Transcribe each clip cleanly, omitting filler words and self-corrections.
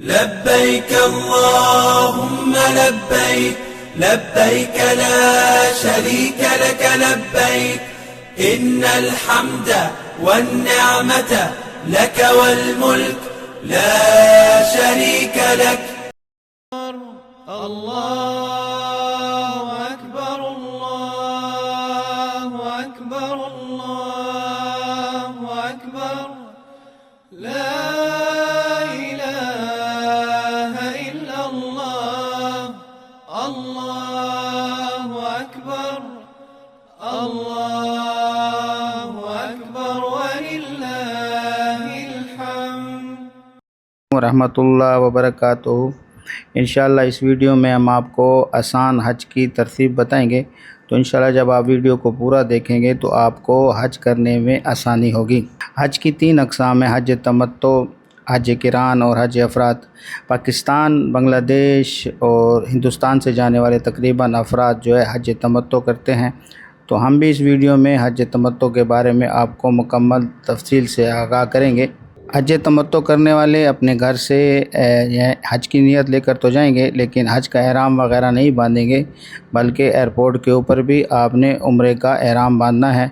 لبيك اللهم لبيك لبيك لا شريك لك لبيك إن الحمد والنعمة لك والملك لا شريك لك. الله أكبر الله أكبر الله أكبر لا إله إلا الله الله أكبر الله أكبر ولله الحمد ورحمۃ اللہ وبرکاتہ۔ انشاءاللہ اس ویڈیو میں ہم آپ کو آسان حج کی ترتیب بتائیں گے، تو انشاءاللہ جب آپ ویڈیو کو پورا دیکھیں گے تو آپ کو حج کرنے میں آسانی ہوگی۔ حج کی 3 اقسام ہیں: حج تمتع، حج قران اور حج افراد۔ پاکستان، بنگلہ دیش اور ہندوستان سے جانے والے تقریباً افراد جو ہے حج تمتع کرتے ہیں، تو ہم بھی اس ویڈیو میں حج تمتع کے بارے میں آپ کو مکمل تفصیل سے آگاہ کریں گے۔ حج تمتع کرنے والے اپنے گھر سے حج کی نیت لے کر تو جائیں گے، لیکن حج کا احرام وغیرہ نہیں باندھیں گے، بلکہ ایئرپورٹ کے اوپر بھی آپ نے عمرے کا احرام باندھنا ہے۔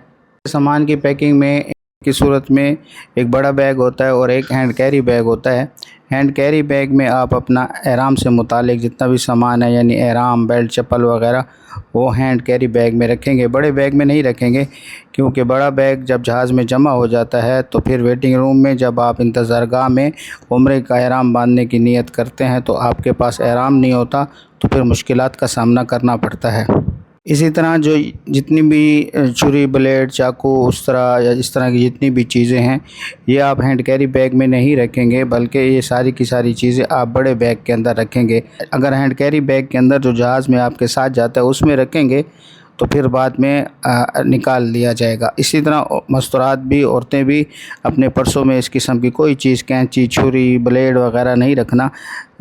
سامان کی پیکنگ میں کی صورت میں ایک بڑا بیگ ہوتا ہے اور ایک ہینڈ کیری بیگ ہوتا ہے۔ ہینڈ کیری بیگ میں آپ اپنا احرام سے متعلق جتنا بھی سامان ہے، یعنی احرام، بیلٹ، چپل وغیرہ، وہ ہینڈ کیری بیگ میں رکھیں گے، بڑے بیگ میں نہیں رکھیں گے، کیونکہ بڑا بیگ جب جہاز میں جمع ہو جاتا ہے تو پھر ویٹنگ روم میں جب آپ انتظار گاہ میں عمرے کا احرام باندھنے کی نیت کرتے ہیں تو آپ کے پاس احرام نہیں ہوتا، تو پھر مشکلات کا سامنا کرنا پڑتا ہے۔ اسی طرح جو جتنی بھی چھری، بلیڈ، چاقو، اس طرح کی جتنی بھی چیزیں ہیں، یہ آپ ہینڈ کیری بیگ میں نہیں رکھیں گے، بلکہ یہ ساری کی ساری چیزیں آپ بڑے بیگ کے اندر رکھیں گے۔ اگر ہینڈ کیری بیگ کے اندر جو جہاز میں آپ کے ساتھ جاتا ہے اس میں رکھیں گے تو پھر بعد میں نکال لیا جائے گا۔ اسی طرح مستورات بھی، عورتیں بھی اپنے پرسوں میں اس قسم کی کوئی چیز، کینچی، چھری، بلیڈ وغیرہ نہیں رکھنا،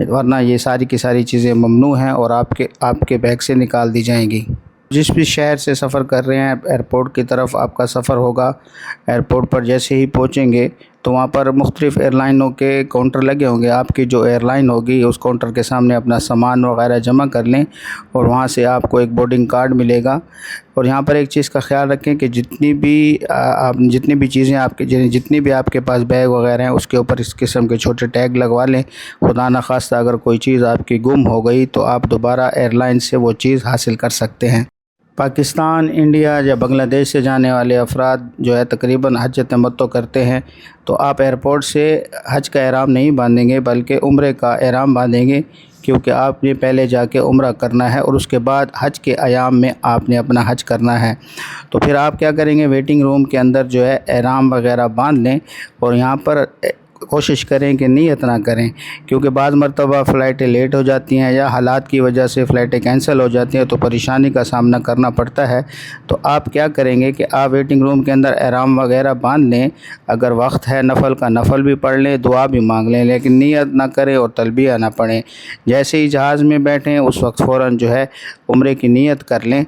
ورنہ یہ ساری کی ساری چیزیں ممنوع ہیں اور آپ کے بیگ سے نکال دی جائیں گی۔ جس بھی شہر سے سفر کر رہے ہیں، ایئرپورٹ کی طرف آپ کا سفر ہوگا، ایئرپورٹ پر جیسے ہی پہنچیں گے تو وہاں پر مختلف ایئر لائنوں کے کاؤنٹر لگے ہوں گے۔ آپ کی جو ایئر لائن ہوگی اس کاؤنٹر کے سامنے اپنا سامان وغیرہ جمع کر لیں اور وہاں سے آپ کو ایک بورڈنگ کارڈ ملے گا۔ اور یہاں پر ایک چیز کا خیال رکھیں کہ جتنی بھی چیزیں جتنی بھی آپ کے پاس بیگ وغیرہ ہیں اس کے اوپر اس قسم کے چھوٹے ٹیگ لگوا لیں۔ خدا نخواستہ اگر کوئی چیز آپ کی گم ہو گئی تو آپ دوبارہ ایئر لائن سے وہ چیز حاصل کر سکتے ہیں۔ پاکستان، انڈیا یا بنگلہ دیش سے جانے والے افراد جو ہے تقریباً حج تمتع کرتے ہیں، تو آپ ایئرپورٹ سے حج کا احرام نہیں باندھیں گے بلکہ عمرے کا احرام باندھیں گے، کیونکہ آپ نے پہلے جا کے عمرہ کرنا ہے اور اس کے بعد حج کے ایام میں آپ نے اپنا حج کرنا ہے۔ تو پھر آپ کیا کریں گے، ویٹنگ روم کے اندر جو ہے احرام وغیرہ باندھ لیں اور یہاں پر کوشش کریں کہ نیت نہ کریں، کیونکہ بعض مرتبہ فلائٹیں لیٹ ہو جاتی ہیں یا حالات کی وجہ سے فلائٹیں کینسل ہو جاتی ہیں تو پریشانی کا سامنا کرنا پڑتا ہے۔ تو آپ کیا کریں گے کہ آپ ویٹنگ روم کے اندر احرام وغیرہ باندھ لیں، اگر وقت ہے نفل کا نفل بھی پڑھ لیں، دعا بھی مانگ لیں، لیکن نیت نہ کریں اور تلبیہ نہ پڑھیں۔ جیسے ہی جہاز میں بیٹھیں اس وقت فوراً جو ہے عمرے کی نیت کر لیں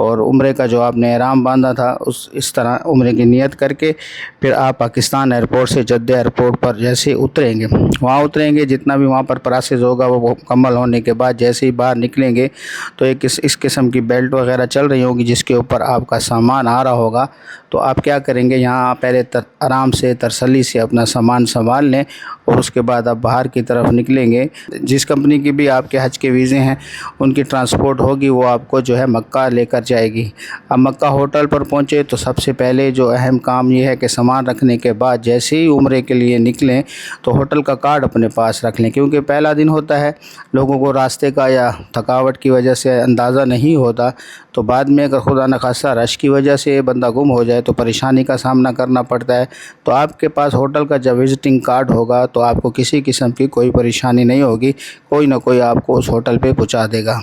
اور عمرے کا جو آپ نے احرام باندھا تھا اس طرح عمرے کی نیت کر کے پھر آپ پاکستان ایئرپورٹ سے جدہ ایئرپورٹ پر جیسے اتریں گے، وہاں اتریں گے، جتنا بھی وہاں پر پروسیس ہوگا وہ مکمل ہونے کے بعد جیسے ہی باہر نکلیں گے تو ایک اس قسم کی بیلٹ وغیرہ چل رہی ہوگی جس کے اوپر آپ کا سامان آ رہا ہوگا، تو آپ کیا کریں گے، یہاں پہلے آرام سے تسلی سے اپنا سامان سنبھال لیں اور اس کے بعد آپ باہر کی طرف نکلیں گے۔ جس کمپنی کی بھی آپ کے حج کے ویزے ہیں ان کی ٹرانسپورٹ ہوگی، وہ آپ کو جو ہے مکہ لے کر جائے گی۔ اب مکہ ہوٹل پر پہنچے تو سب سے پہلے جو اہم کام یہ ہے کہ سامان رکھنے کے بعد جیسے ہی عمرے کے لیے نکلیں تو ہوٹل کا کارڈ اپنے پاس رکھ لیں، کیونکہ پہلا دن ہوتا ہے، لوگوں کو راستے کا یا تھکاوٹ کی وجہ سے اندازہ نہیں ہوتا، تو بعد میں اگر خدا نخواستہ رش کی وجہ سے بندہ گم ہو جائے تو پریشانی کا سامنا کرنا پڑتا ہے۔ تو آپ کے پاس ہوٹل کا جب وزٹنگ کارڈ ہوگا تو آپ کو کسی قسم کی کوئی پریشانی نہیں ہوگی، کوئی نہ کوئی آپ کو اس ہوٹل پہ پہنچا دے گا۔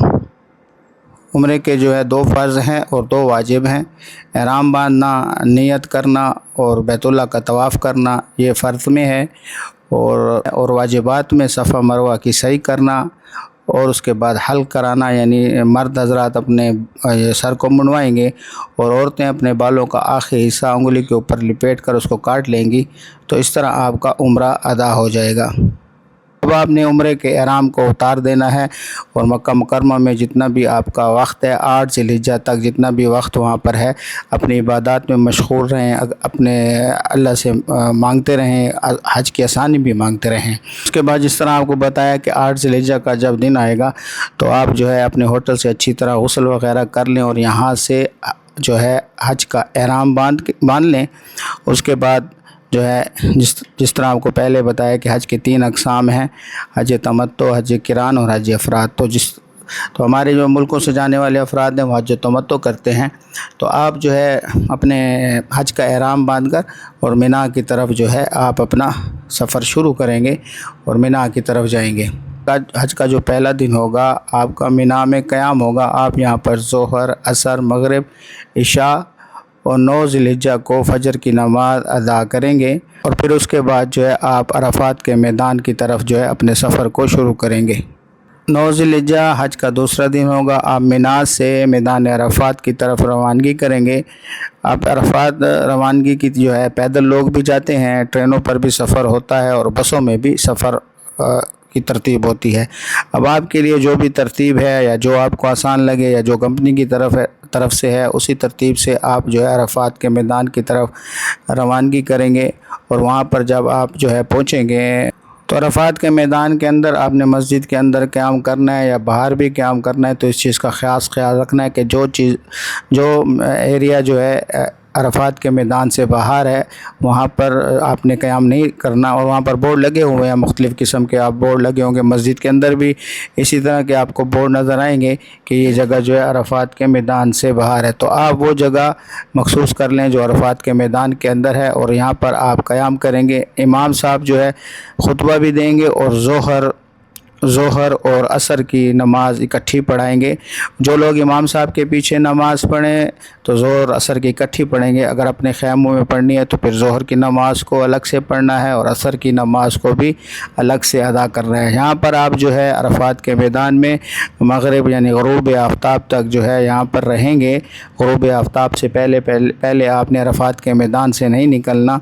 عمرے کے جو ہے 2 فرض ہیں اور 2 واجب ہیں، احرام باندھنا، نیت کرنا اور بیت اللہ کا طواف کرنا، یہ فرض میں ہے، اور واجبات میں صفا مروہ کی سعی کرنا اور اس کے بعد حلق کرانا، یعنی مرد حضرات اپنے سر کو منڈوائیں گے اور عورتیں اپنے بالوں کا آخری حصہ انگلی کے اوپر لپیٹ کر اس کو کاٹ لیں گی، تو اس طرح آپ کا عمرہ ادا ہو جائے گا۔ اب آپ نے عمرے کے احرام کو اتار دینا ہے اور مکہ مکرمہ میں جتنا بھی آپ کا وقت ہے 8 ذی الحجہ تک جتنا بھی وقت وہاں پر ہے اپنی عبادات میں مشغول رہیں، اپنے اللہ سے مانگتے رہیں، حج کی آسانی بھی مانگتے رہیں۔ اس کے بعد جس طرح آپ کو بتایا کہ 8 ذی الحجہ کا جب دن آئے گا تو آپ جو ہے اپنے ہوٹل سے اچھی طرح غسل وغیرہ کر لیں اور یہاں سے جو ہے حج کا احرام باندھ لیں۔ اس کے بعد جو ہے جس طرح آپ کو پہلے بتایا کہ حج کے 3 اقسام ہیں، حج تمتع، حج قران اور حج افراد۔ تو ہمارے جو ملکوں سے جانے والے افراد ہیں وہ حج تمتع کرتے ہیں، تو آپ جو ہے اپنے حج کا احرام باندھ کر اور مینا کی طرف جو ہے آپ اپنا سفر شروع کریں گے اور مینا کی طرف جائیں گے۔ حج کا جو پہلا دن ہوگا آپ کا مینا میں قیام ہوگا، آپ یہاں پر ظہر، عصر، مغرب، عشاء اور 9 ذی الحجہ کو فجر کی نماز ادا کریں گے اور پھر اس کے بعد جو ہے آپ عرفات کے میدان کی طرف جو ہے اپنے سفر کو شروع کریں گے۔ 9 ذی الحجہ حج کا دوسرا دن ہوگا، آپ مینا سے میدان عرفات کی طرف روانگی کریں گے۔ آپ عرفات روانگی کی جو ہے پیدل لوگ بھی جاتے ہیں، ٹرینوں پر بھی سفر ہوتا ہے اور بسوں میں بھی سفر کی ترتیب ہوتی ہے۔ اب آپ کے لیے جو بھی ترتیب ہے یا جو آپ کو آسان لگے یا جو کمپنی کی طرف سے ہے اسی ترتیب سے آپ جو ہے عرفات کے میدان کی طرف روانگی کریں گے اور وہاں پر جب آپ جو ہے پہنچیں گے تو عرفات کے میدان کے اندر آپ نے مسجد کے اندر قیام کرنا ہے یا باہر بھی قیام کرنا ہے، تو اس چیز کا خیال رکھنا ہے کہ جو ایریا جو ہے عرفات کے میدان سے باہر ہے وہاں پر آپ نے قیام نہیں کرنا، اور وہاں پر بورڈ لگے ہوئے ہیں، مختلف قسم کے آپ بورڈ لگے ہوں گے، مسجد کے اندر بھی اسی طرح کے آپ کو بورڈ نظر آئیں گے کہ یہ جگہ جو ہے عرفات کے میدان سے باہر ہے، تو آپ وہ جگہ مخصوص کر لیں جو عرفات کے میدان کے اندر ہے اور یہاں پر آپ قیام کریں گے۔ امام صاحب جو ہے خطبہ بھی دیں گے اور ظہر اور عصر کی نماز اکٹھی پڑھائیں گے۔ جو لوگ امام صاحب کے پیچھے نماز پڑھیں تو ظہر عصر کی اکٹھی پڑھیں گے، اگر اپنے خیموں میں پڑھنی ہے تو پھر ظہر کی نماز کو الگ سے پڑھنا ہے اور عصر کی نماز کو بھی الگ سے ادا کرنا ہے۔ یہاں پر آپ جو ہے عرفات کے میدان میں مغرب یعنی غروب آفتاب تک جو ہے یہاں پر رہیں گے۔ غروب آفتاب سے پہلے آپ نے عرفات کے میدان سے نہیں نکلنا،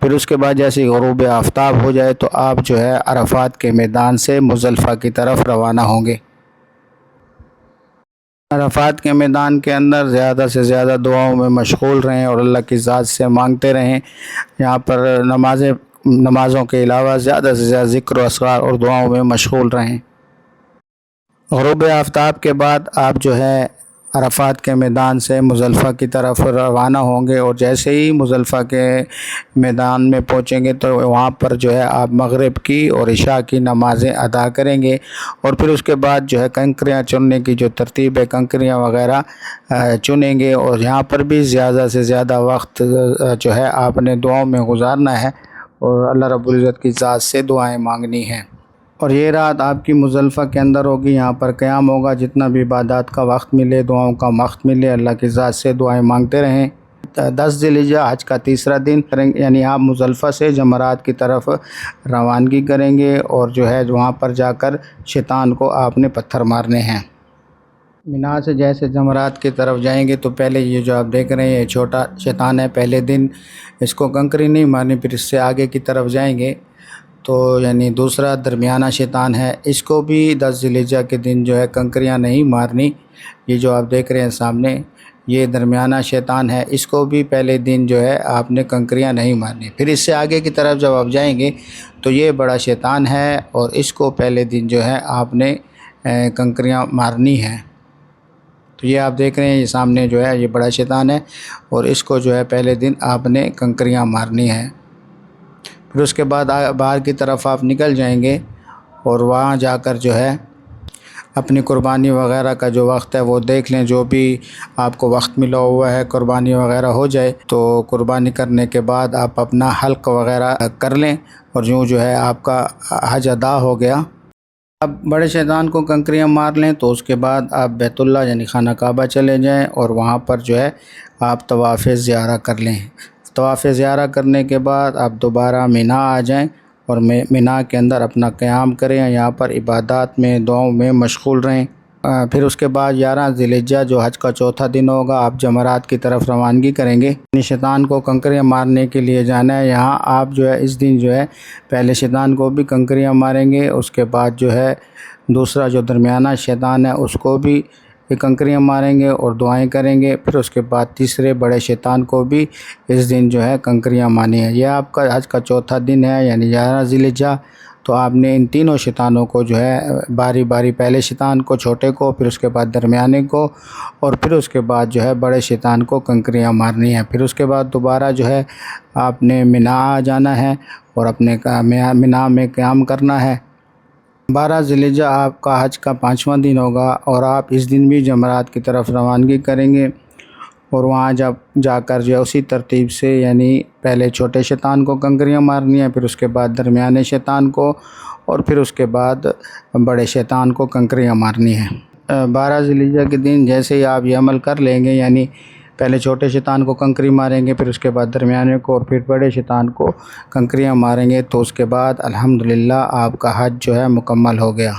پھر اس کے بعد جیسے غروب آفتاب ہو جائے تو آپ جو ہے عرفات کے میدان سے مزدلفہ کی طرف روانہ ہوں گے۔ عرفات کے میدان کے اندر زیادہ سے زیادہ دعاؤں میں مشغول رہیں اور اللہ کی ذات سے مانگتے رہیں۔ یہاں پر نمازوں کے علاوہ زیادہ سے زیادہ ذکر و اذکار اور دعاؤں میں مشغول رہیں۔ غروب آفتاب کے بعد آپ جو ہے عرفات کے میدان سے مزدلفہ کی طرف روانہ ہوں گے اور جیسے ہی مزدلفہ کے میدان میں پہنچیں گے تو وہاں پر جو ہے آپ مغرب کی اور عشاء کی نمازیں ادا کریں گے اور پھر اس کے بعد جو ہے کنکریاں چننے کی جو ترتیب ہے کنکریاں وغیرہ چنیں گے اور یہاں پر بھی زیادہ سے زیادہ وقت جو ہے آپ نے دعاؤں میں گزارنا ہے اور اللہ رب العزت کی ذات سے دعائیں مانگنی ہیں۔ اور یہ رات آپ کی مزدلفہ کے اندر ہوگی، یہاں پر قیام ہوگا، جتنا بھی عبادات کا وقت ملے، دعاؤں کا وقت ملے، اللہ کی ذات سے دعائیں مانگتے رہیں۔ 10 ذی الحجہ حج کا تیسرا دن یعنی آپ مزدلفہ سے جمرات کی طرف روانگی کریں گے اور جو ہے وہاں پر جا کر شیطان کو آپ نے پتھر مارنے ہیں۔ مینا سے جیسے جمرات کی طرف جائیں گے تو پہلے یہ جو آپ دیکھ رہے ہیں یہ چھوٹا شیطان ہے، پہلے دن اس کو کنکری نہیں مارنی، پھر اس سے آگے کی طرف جائیں گے تو یعنی دوسرا درمیانہ شیطان ہے، اس کو بھی 10 ذی الحجہ کے دن جو ہے کنکریاں نہیں مارنی۔ یہ جو آپ دیکھ رہے ہیں سامنے یہ درمیانہ شیطان ہے، اس کو بھی پہلے دن جو ہے آپ نے کنکریاں نہیں مارنی۔ پھر اس سے آگے کی طرف جب آپ جائیں گے تو یہ بڑا شیطان ہے اور اس کو پہلے دن جو ہے آپ نے کنکریاں مارنی ہیں۔ تو یہ آپ دیکھ رہے ہیں یہ سامنے جو ہے یہ بڑا شیطان ہے اور اس کو جو ہے پہلے دن آپ نے کنکریاں مارنی ہیں۔ پھر اس کے بعد باہر کی طرف آپ نکل جائیں گے اور وہاں جا کر جو ہے اپنی قربانی وغیرہ کا جو وقت ہے وہ دیکھ لیں، جو بھی آپ کو وقت ملا ہوا ہے قربانی وغیرہ ہو جائے تو قربانی کرنے کے بعد آپ اپنا حلق وغیرہ کر لیں اور یوں جو ہے آپ کا حج ادا ہو گیا۔ اب بڑے شیطان کو کنکریاں مار لیں تو اس کے بعد آپ بیت اللہ یعنی خانہ کعبہ چلے جائیں اور وہاں پر جو ہے آپ طواف زیارہ کر لیں۔ طواف زیارہ کرنے کے بعد آپ دوبارہ مینا آ جائیں اور مینا کے اندر اپنا قیام کریں، یہاں پر عبادات میں دعاؤں میں مشغول رہیں۔ پھر اس کے بعد 11 ذی الحجہ جو حج کا چوتھا دن ہوگا، آپ جمرات کی طرف روانگی کریں گے۔ شیطان کو کنکریاں مارنے کے لیے جانا ہے۔ یہاں آپ جو ہے اس دن جو ہے پہلے شیطان کو بھی کنکریاں ماریں گے، اس کے بعد جو ہے دوسرا جو درمیانہ شیطان ہے اس کو بھی کنکریاں ماریں گے اور دعائیں کریں گے۔ پھر اس کے بعد تیسرے بڑے شیطان کو بھی اس دن جو ہے کنکریاں مارنی ہے۔ یہ آپ کا حج کا چوتھا دن ہے، یعنی 11 ذی الحجہ۔ تو آپ نے ان تینوں شیطانوں کو جو ہے باری باری، پہلے شیطان کو، چھوٹے کو، پھر اس کے بعد درمیانے کو، اور پھر اس کے بعد جو ہے بڑے شیطان کو کنکریاں مارنی ہیں۔ پھر اس کے بعد دوبارہ جو ہے آپ نے منی آ جانا ہے اور اپنے منی میں قیام کرنا ہے۔ 12 ذی الحجہ آپ کا حج کا 5واں دن ہوگا اور آپ اس دن بھی جمرات کی طرف روانگی کریں گے، اور وہاں جب جا کر جو ہے اسی ترتیب سے، یعنی پہلے چھوٹے شیطان کو کنکریاں مارنی ہیں، پھر اس کے بعد درمیانے شیطان کو، اور پھر اس کے بعد بڑے شیطان کو کنکریاں مارنی ہیں۔ 12 ذی الحجہ کے دن جیسے ہی آپ یہ عمل کر لیں گے، یعنی پہلے چھوٹے شیطان کو کنکری ماریں گے، پھر اس کے بعد درمیانے کو، اور پھر بڑے شیطان کو کنکریاں ماریں گے، تو اس کے بعد الحمدللہ آپ کا حج جو ہے مکمل ہو گیا۔